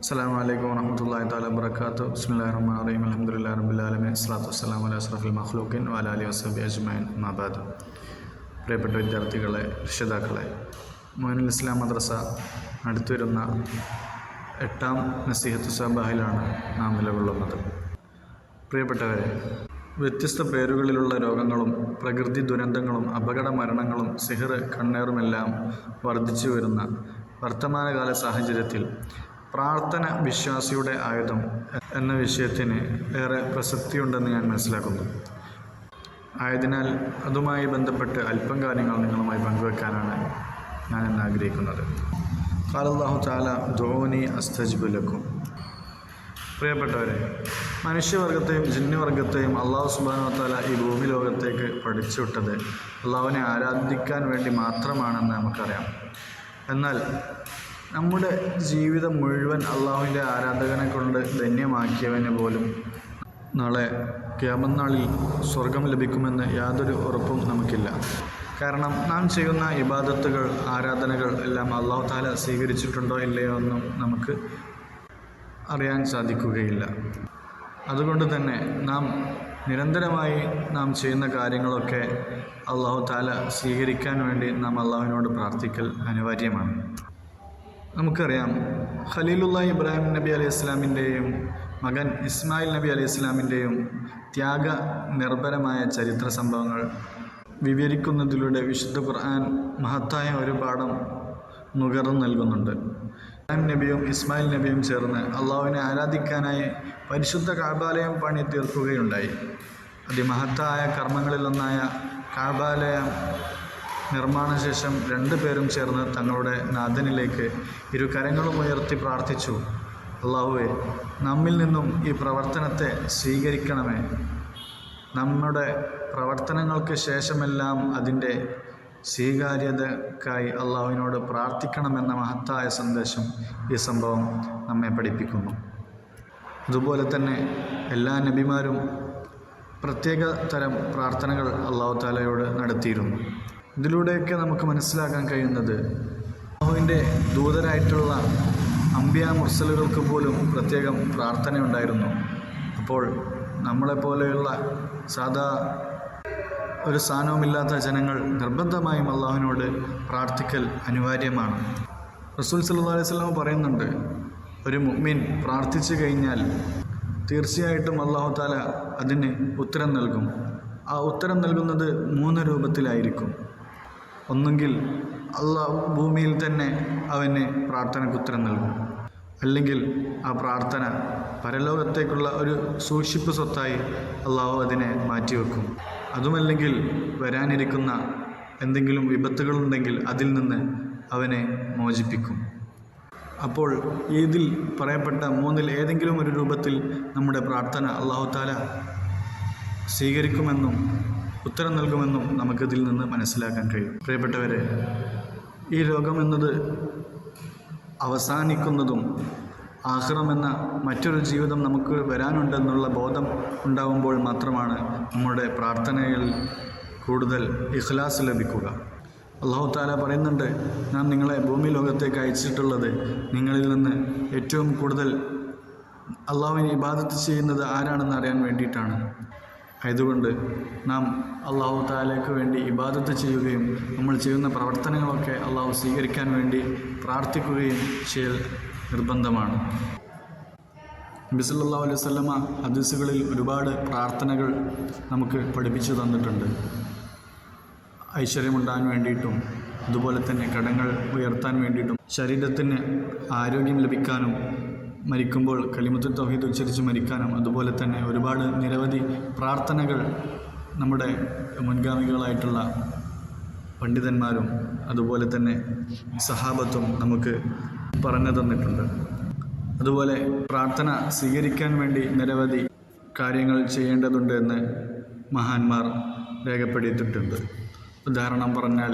അസ്സലാമു അലൈക്കും വറഹ്മത്തുള്ളാഹി തആല വബറകാതുഹു. ബിസ്മില്ലാഹിർ റഹ്മാനിർ റഹീം. അൽഹംദുലില്ലാഹി റബ്ബിൽ ആലമീൻ. സ്വലാത്തു വസ്സലാമു അലാ അഷ്റഫിൽ മഖ്ലൂഖീൻ വഅലാ ആലിഹി വസഹ്ബിഹി അജ്മഈൻ. അമ്മാ ബഅദ്. പ്രിയപ്പെട്ട വിദ്യാർത്ഥികളെ, രക്ഷിതാക്കളെ, മുഅ്മിനുൽ ഇസ്ലാം മദ്രസ അടുത്തുവരുന്ന 8ാം നസീഹത്ത് സബാഹിലാണ് നാം നിലകൊള്ളുന്നത്. പ്രിയപ്പെട്ടവരെ, വ്യത്യസ്ത പേരുകളിലുള്ള രോഗങ്ങളും പ്രകൃതി ദുരന്തങ്ങളും അപകട മരണങ്ങളും സിഹ്ർ കണ്ണേറുമെല്ലാം വർദ്ധിച്ചു വരുന്ന വർത്തമാനകാല സാഹചര്യത്തിൽ പ്രാർത്ഥന വിശ്വാസിയുടെ ആയുധം എന്ന വിഷയത്തിന് ഏറെ പ്രസക്തിയുണ്ടെന്ന് ഞാൻ മനസ്സിലാക്കുന്നു. ആയതിനാൽ അതുമായി ബന്ധപ്പെട്ട് അല്പം കാര്യങ്ങൾ നിങ്ങളുമായി പങ്കുവെക്കാനാണ് ഞാൻ ഇന്ന് ആഗ്രഹിക്കുന്നത്. ഖാല അല്ലാഹു തആല ദുഊനി അസ്തജിബ് ലക്കും. പ്രിയപ്പെട്ടവരെ, മനുഷ്യവർഗത്തെയും ജിന്നുവർഗത്തെയും അള്ളാഹു സുബ്ഹാനഹു വ തആല ഈ ഭൂമി ലോകത്തേക്ക് പഠിച്ചുവിട്ടത് അള്ളാഹുവിനെ ആരാധിക്കാൻ വേണ്ടി മാത്രമാണെന്ന് നമുക്കറിയാം. എന്നാൽ നമ്മുടെ ജീവിതം മുഴുവൻ അള്ളാഹുവിൻ്റെ ആരാധകനെ കൊണ്ട് ധന്യമാക്കിയവന് പോലും നാളെ ഖിയാമത്ത് നാളിൽ സ്വർഗം ലഭിക്കുമെന്ന് യാതൊരു ഉറപ്പും നമുക്കില്ല. കാരണം നാം ചെയ്യുന്ന ഇബാദത്തുകൾ, ആരാധനകൾ എല്ലാം അള്ളാഹു തആല സ്വീകരിച്ചിട്ടുണ്ടോ ഇല്ലയോ എന്നും നമുക്ക് അറിയാൻ സാധിക്കുകയില്ല. അതുകൊണ്ട് തന്നെ നിരന്തരമായി നാം ചെയ്യുന്ന കാര്യങ്ങളൊക്കെ അള്ളാഹു തആല സ്വീകരിക്കാൻ വേണ്ടി നാം അള്ളാഹുവിനോട് പ്രാർത്ഥിക്കൽ അനിവാര്യമാണ്. നമുക്കറിയാം, ഖലീലുല്ലാഹി ഇബ്രാഹിം നബി അലൈഹി ഇസ്ലാമിൻ്റെയും മകൻ ഇസ്മായിൽ നബി അലൈഹി ഇസ്ലാമിൻ്റെയും ത്യാഗ നിർഭരമായ ചരിത്ര സംഭവങ്ങൾ വിവരിക്കുന്നതിലൂടെ വിശുദ്ധ ഖുർആൻ മഹത്തായ ഒരു പാഠം നുകർന്നു നൽകുന്നുണ്ട്. ഇബ്രാഹിം നബിയും ഇസ്മായിൽ നബിയും ചേർന്ന് അള്ളാഹുവിനെ ആരാധിക്കാനായി പരിശുദ്ധ കഅബാലയം പണി തീർക്കുകയുണ്ടായി. അതിമഹത്തായ കർമ്മങ്ങളിലൊന്നായ കഅബാലയം നിർമ്മാണശേഷം 2 പേരും ചേർന്ന് തങ്ങളുടെ നാഥനിലേക്ക് ഇരു കരങ്ങളും ഉയർത്തി പ്രാർത്ഥിച്ചു, അള്ളാഹുവേ, നമ്മിൽ നിന്നും ഈ പ്രവർത്തനത്തെ സ്വീകരിക്കണമേ. നമ്മുടെ പ്രവർത്തനങ്ങൾക്ക് ശേഷമെല്ലാം അതിൻ്റെ സ്വീകാര്യതക്കായി അള്ളാഹുവിനോട് പ്രാർത്ഥിക്കണമെന്ന മഹത്തായ സന്ദേശം ഈ സംഭവം നമ്മെ പഠിപ്പിക്കുന്നു. അതുപോലെ തന്നെ എല്ലാ നബിമാരും പ്രത്യേക തരം പ്രാർത്ഥനകൾ അള്ളാഹു തആലയോട് നടത്തിയിരുന്നു. ഇതിലൂടെയൊക്കെ നമുക്ക് മനസ്സിലാക്കാൻ കഴിയുന്നത് അള്ളാഹുവിൻ്റെ ദൂതരായിട്ടുള്ള അംബിയാ മുർസലുകൾക്ക് പോലും പ്രത്യേകം പ്രാർത്ഥനയുണ്ടായിരുന്നു. അപ്പോൾ നമ്മളെപ്പോലെയുള്ള സാധാ ഒരു സ്ഥാനവുമില്ലാത്ത ജനങ്ങൾ നിർബന്ധമായും അള്ളാഹുവിനോട് പ്രാർത്ഥിക്കൽ അനിവാര്യമാണ്. റസൂൽ സല്ലല്ലാഹു അലൈഹി വസല്ലം പറയുന്നുണ്ട്, ഒരു മുഅ്മിൻ പ്രാർത്ഥിച്ചു കഴിഞ്ഞാൽ തീർച്ചയായിട്ടും അള്ളാഹു തആല അതിന് ഉത്തരം നൽകും. ആ ഉത്തരം നൽകുന്നത് 3 രൂപത്തിലായിരിക്കും. ഒന്നുകിൽ അള്ളാഹു ഭൂമിയിൽ തന്നെ അവന് പ്രാർത്ഥനയ്ക്ക് ഉത്തരം നൽകും, അല്ലെങ്കിൽ ആ പ്രാർത്ഥന പരലോകത്തേക്കുള്ള ഒരു സൂക്ഷിപ്പ് സ്വത്തായി അള്ളാഹു അതിനെ മാറ്റിവെക്കും. അതുമല്ലെങ്കിൽ വരാനിരിക്കുന്ന എന്തെങ്കിലും വിപത്തുകളുണ്ടെങ്കിൽ അതിൽ നിന്ന് അവനെ മോചിപ്പിക്കും. അപ്പോൾ ഇതിൽ പറയപ്പെട്ട 3-ൽ ഏതെങ്കിലും ഒരു രൂപത്തിൽ നമ്മുടെ പ്രാർത്ഥന അള്ളാഹു തആല സ്വീകരിക്കുമെന്നും ഉത്തരം നൽകുമെന്നും നമുക്കിതിൽ നിന്ന് മനസ്സിലാക്കാൻ കഴിയും. പ്രിയപ്പെട്ടവരെ, ഈ ലോകമെന്നത് അവസാനിക്കുന്നതും ആഖിറമെന്ന മറ്റൊരു ജീവിതം നമുക്ക് വരാനുണ്ടെന്നുള്ള ബോധം ഉണ്ടാവുമ്പോൾ മാത്രമാണ് നമ്മുടെ പ്രാർത്ഥനയിൽ കൂടുതൽ ഇഖ്ലാസ് ലഭിക്കുക. അള്ളാഹു തആല പറയുന്നുണ്ട്, നാം നിങ്ങളെ ഭൂമി ലോകത്തേക്ക് അയച്ചിട്ടുള്ളത് നിങ്ങളിൽ നിന്ന് ഏറ്റവും കൂടുതൽ അള്ളാഹുവിനെ ഇബാദത്ത് ചെയ്യുന്നത് ആരാണെന്ന് അറിയാൻ വേണ്ടിയിട്ടാണ്. ആയതുകൊണ്ട് നാം അള്ളാഹു തആലയ്ക്ക് വേണ്ടി ഇബാദത്ത് ചെയ്യുകയും നമ്മൾ ചെയ്യുന്ന പ്രവർത്തനങ്ങളൊക്കെ അള്ളാഹു സ്വീകരിക്കാൻ വേണ്ടി പ്രാർത്ഥിക്കുകയും ചെയ്യൽ നിർബന്ധമാണ്. നബി സല്ലല്ലാഹു അലൈഹി വസല്ലമ ഹദീസുകളിൽ ഒരുപാട് പ്രാർത്ഥനകൾ നമുക്ക് പഠിപ്പിച്ചു തന്നിട്ടുണ്ട്. ഐശ്വര്യമുണ്ടാകാൻ വേണ്ടിയിട്ടും അതുപോലെ തന്നെ കടങ്ങൾ ഉയർത്താൻ വേണ്ടിയിട്ടും ശരീരത്തിന് ആരോഗ്യം ലഭിക്കാനും മരിക്കുമ്പോൾ കലിമത്തു തൗഹീദ് ഉച്ചരിച്ച് മരിക്കാനും അതുപോലെ തന്നെ ഒരുപാട് നിരവധി പ്രാർത്ഥനകൾ നമ്മുടെ മുൻഗാമികളായിട്ടുള്ള പണ്ഡിതന്മാരും അതുപോലെ തന്നെ സഹാബത്തും നമുക്ക് പറഞ്ഞു തന്നിട്ടുണ്ട്. അതുപോലെ പ്രാർത്ഥന സ്വീകരിക്കാൻ വേണ്ടി നിരവധി കാര്യങ്ങൾ ചെയ്യേണ്ടതുണ്ട് എന്ന് മഹാന്മാർ രേഖപ്പെടുത്തിയിട്ടുണ്ട്. ഉദാഹരണം പറഞ്ഞാൽ,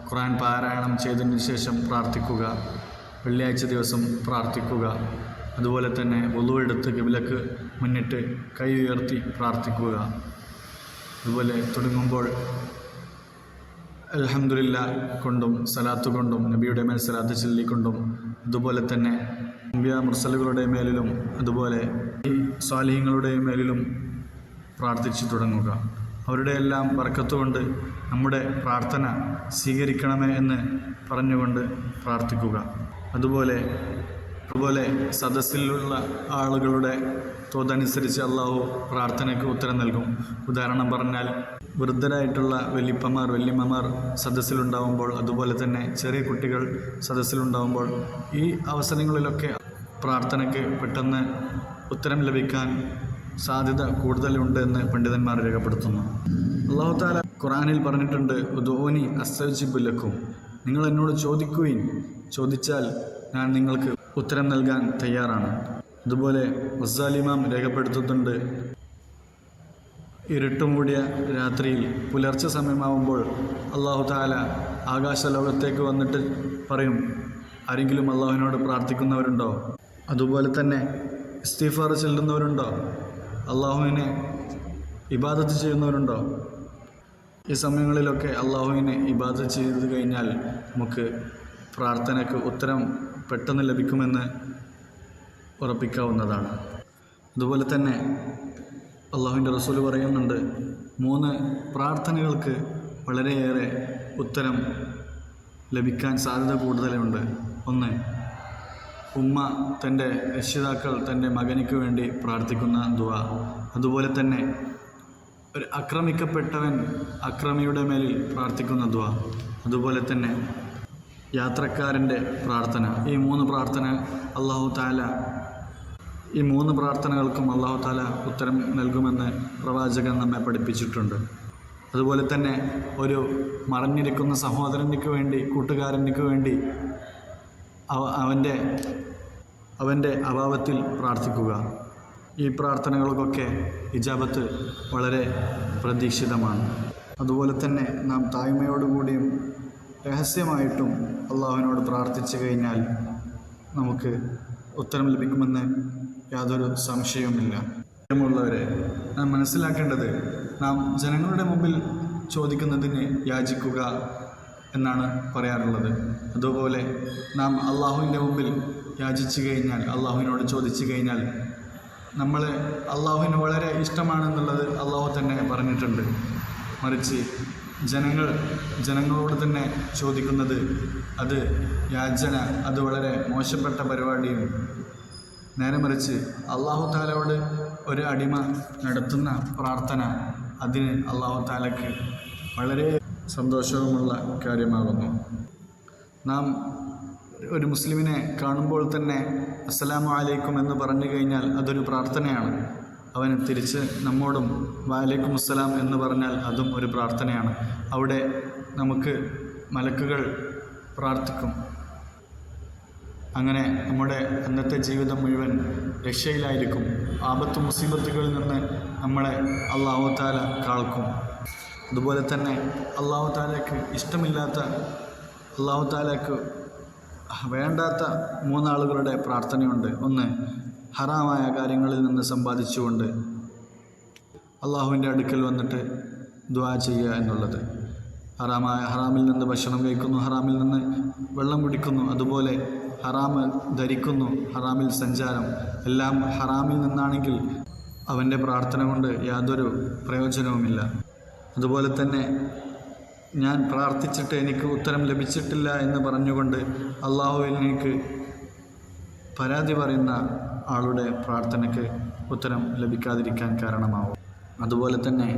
ഖുർആൻ പാരായണം ചെയ്തതിന് ശേഷം പ്രാർത്ഥിക്കുക, വെള്ളിയാഴ്ച ദിവസം പ്രാർത്ഥിക്കുക, അതുപോലെ തന്നെ വുളു എടുത്ത് ഖിബ്ലക്ക് മുന്നിട്ട് കൈ ഉയർത്തി പ്രാർത്ഥിക്കുക, അതുപോലെ തുടങ്ങുമ്പോൾ അൽഹംദുലില്ലാ കൊണ്ടും സലാത്ത് കൊണ്ടും നബിയുടെ മേൽ സലാത്ത് ചൊല്ലിക്കൊണ്ടും അതുപോലെ തന്നെ അമ്പിയ മുർസലുകളുടെ മേലിലും അതുപോലെ ഈ സ്വാലിഹീങ്ങളുടെ മേലിലും പ്രാർത്ഥിച്ചു തുടങ്ങുക. അവരുടെ എല്ലാം ബർക്കത്തുകൊണ്ട് നമ്മുടെ പ്രാർത്ഥന സ്വീകരിക്കണമേ എന്ന് പറഞ്ഞുകൊണ്ട് പ്രാർത്ഥിക്കുക. അതുപോലെ സദസ്സിലുള്ള ആളുകളുടെ തോതനുസരിച്ച് അള്ളാഹു പ്രാർത്ഥനയ്ക്ക് ഉത്തരം നൽകും. ഉദാഹരണം പറഞ്ഞാൽ വൃദ്ധരായിട്ടുള്ള വല്യമ്മമാർ സദസ്സിലുണ്ടാവുമ്പോൾ, അതുപോലെ തന്നെ ചെറിയ കുട്ടികൾ സദസ്സിലുണ്ടാവുമ്പോൾ ഈ അവസരങ്ങളിലൊക്കെ പ്രാർത്ഥനയ്ക്ക് പെട്ടെന്ന് ഉത്തരം ലഭിക്കാൻ സാധ്യത കൂടുതലുണ്ട് എന്ന് പണ്ഡിതന്മാർ രേഖപ്പെടുത്തുന്നു. അല്ലാഹു തആല ഖുർആനിൽ പറഞ്ഞിട്ടുണ്ട്, ഉദൂനി അസ്തജിബ് ലക്കും, നിങ്ങൾ എന്നോട് ചോദിക്കുകയും ചോദിച്ചാൽ ഞാൻ നിങ്ങൾക്ക് ഉത്തരം നൽകാൻ തയ്യാറാണ്. അതുപോലെ ഗസാലി ഇമാം രേഖപ്പെടുത്തുന്നുണ്ട്, ഇരുട്ടുമൂടിയ രാത്രിയിൽ പുലർച്ചെ സമയമാവുമ്പോൾ അല്ലാഹു തആല ആകാശലോകത്തേക്ക് വന്നിട്ട് പറയും, ആരെങ്കിലും അള്ളാഹുവിനോട് പ്രാർത്ഥിക്കുന്നവരുണ്ടോ? അതുപോലെ തന്നെ ഇസ്തിഗ്ഫാർ ചെല്ലുന്നവരുണ്ടോ? അള്ളാഹുവിനെ ഇബാദത്ത് ചെയ്യുന്നവരുണ്ടോ? ഈ സമയങ്ങളിലൊക്കെ അള്ളാഹുവിനെ ഇബാദത്ത് ചെയ്ത് കഴിഞ്ഞാൽ നമുക്ക് പ്രാർത്ഥനയ്ക്ക് ഉത്തരം പെട്ടെന്ന് ലഭിക്കുമെന്ന് ഉറപ്പിക്കാവുന്നതാണ്. അതുപോലെ തന്നെ അള്ളാഹുവിൻ്റെ റസൂൽ പറയുന്നുണ്ട്, 3 പ്രാർത്ഥനകൾക്ക് വളരെയേറെ ഉത്തരം ലഭിക്കാൻ സാധ്യത കൂടുതലുണ്ട്. 1, ഉമ്മ തൻ്റെ രക്ഷിതാക്കൾ തൻ്റെ മകനിക്ക് വേണ്ടി പ്രാർത്ഥിക്കുന്ന ദുആ. അതുപോലെ തന്നെ ഒരു ആക്രമിക്കപ്പെട്ടവൻ അക്രമിയുടെ മേലിൽ പ്രാർത്ഥിക്കുന്ന ദുആ. അതുപോലെ തന്നെ യാത്രക്കാരൻ്റെ പ്രാർത്ഥന. ഈ 3 പ്രാർത്ഥനകൾക്കും അല്ലാഹു തആല ഉത്തരം നൽകുമെന്ന് പ്രവാചകൻ നമ്മെ പഠിപ്പിച്ചിട്ടുണ്ട്. അതുപോലെ തന്നെ ഒരു മറഞ്ഞിരിക്കുന്ന സഹോദരനിക്ക് വേണ്ടി, കൂട്ടുകാരനിക്ക് വേണ്ടി അവൻ്റെ അഭാവത്തിൽ പ്രാർത്ഥിക്കുക. ഈ പ്രാർത്ഥനകൾക്കൊക്കെ ഇജാബത്ത് വളരെ പ്രതീക്ഷിതമാണ്. അതുപോലെ തന്നെ നാം താഴ്മയോടുകൂടിയും രഹസ്യമായിട്ടും അള്ളാഹുവിനോട് പ്രാർത്ഥിച്ചു കഴിഞ്ഞാൽ നമുക്ക് ഉത്തരം ലഭിക്കുമെന്ന് യാതൊരു സംശയവുമില്ല. പ്രിയമുള്ളവരെ, നാം മനസ്സിലാക്കേണ്ടത്, നാം ജനങ്ങളുടെ മുമ്പിൽ ചോദിക്കുന്നതിന് യാചിക്കുക എന്നാണ് പറയാറുള്ളത്. അതുപോലെ നാം അള്ളാഹുവിൻ്റെ മുമ്പിൽ യാചിച്ചു കഴിഞ്ഞാൽ, അള്ളാഹുവിനോട് ചോദിച്ചു കഴിഞ്ഞാൽ അള്ളാഹുവിന് വളരെ ഇഷ്ടമാണെന്നുള്ളത് അള്ളാഹു തന്നെ പറഞ്ഞിട്ടുണ്ട്. മറിച്ച് ജനങ്ങളോട് തന്നെ ചോദിക്കുന്നത്, അത് വളരെ മോശപ്പെട്ട പരിപാടിയും. നേരെ മറിച്ച് അല്ലാഹു തആലയോട് ഒരു അടിമ നടത്തുന്ന പ്രാർത്ഥന, അതിന് അല്ലാഹു തആലയ്ക്ക് വളരെ സന്തോഷവുമുള്ള കാര്യമാകുന്നു. നാം ഒരു മുസ്ലിമിനെ കാണുമ്പോൾ തന്നെ അസ്സലാമു അലൈക്കും എന്ന് പറഞ്ഞു കഴിഞ്ഞാൽ അതൊരു പ്രാർത്ഥനയാണ്. അവൻ തിരിച്ച് നമ്മോടും വഅലൈക്കും അസ്സലാം എന്ന് പറഞ്ഞാൽ അതും ഒരു പ്രാർത്ഥനയാണ്. അവിടെ നമുക്ക് മലക്കുകൾ പ്രാർത്ഥിക്കും. അങ്ങനെ നമ്മുടെ അന്നത്തെ ജീവിതം മുഴുവൻ രക്ഷയിലായിരിക്കും. ആപത്ത് മുസീബത്തുകളിൽ നിന്ന് നമ്മളെ അല്ലാഹു തആല കാൾക്കും. അതുപോലെ തന്നെ അല്ലാഹു തആലയ്ക്ക് ഇഷ്ടമില്ലാത്ത, അല്ലാഹു തആലയ്ക്ക് വേണ്ടാത്ത 3 ആളുകളുടെ പ്രാർത്ഥനയുണ്ട്. 1, ഹറാമായ കാര്യങ്ങളിൽ നിന്ന് സമ്പാദിച്ചുകൊണ്ട് അള്ളാഹുവിൻ്റെ അടുക്കൽ വന്നിട്ട് ദുആ ചെയ്യുക എന്നുള്ളത്. ഹറാമിൽ നിന്ന് ഭക്ഷണം കഴിക്കുന്നു, ഹറാമിൽ നിന്ന് വെള്ളം കുടിക്കുന്നു, അതുപോലെ ഹറാമ് ധരിക്കുന്നു, ഹറാമിൽ സഞ്ചാരം, എല്ലാം ഹറാമിൽ നിന്നാണെങ്കിൽ അവൻ്റെ പ്രാർത്ഥന കൊണ്ട് യാതൊരു പ്രയോജനവുമില്ല. അതുപോലെ തന്നെ ഞാൻ പ്രാർത്ഥിച്ചിട്ട് എനിക്ക് ഉത്തരം ലഭിച്ചിട്ടില്ല എന്ന് പറഞ്ഞുകൊണ്ട് അള്ളാഹുവിലേക്ക് പരാതി പറയുന്ന ആളുടെ പ്രാർത്ഥനയ്ക്ക് ഉത്തരം ലഭിക്കാതിരിക്കാൻ കാരണമാവും. അതുപോലെ തന്നെ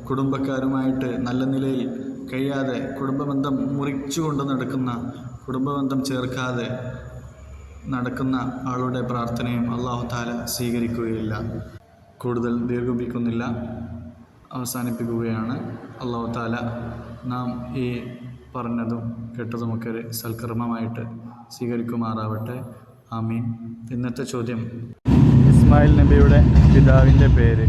കുടുംബക്കാരുമായിട്ട് നല്ല നിലയിൽ കഴിയാതെ കുടുംബബന്ധം മുറിച്ചുകൊണ്ട് നടക്കുന്ന, കുടുംബബന്ധം ചേർക്കാതെ നടക്കുന്ന ആളുടെ പ്രാർത്ഥനയും അല്ലാഹു തആല സ്വീകരിക്കുകയില്ല. കൂടുതൽ ദീർഘിപ്പിക്കുന്നില്ല, അവസാനിപ്പിക്കുകയാണ്. അല്ലാഹു തആല നാം ഈ പറഞ്ഞതും കേട്ടതുമൊക്കെ ഒരു സൽക്കർമ്മമായിട്ട് സ്വീകരിക്കുമാറാവട്ടെ. ആമീൻ. ഇന്നത്തെ ചോദ്യം, ഇസ്മായിൽ നബിയുടെ പിതാവിൻ്റെ പേര്?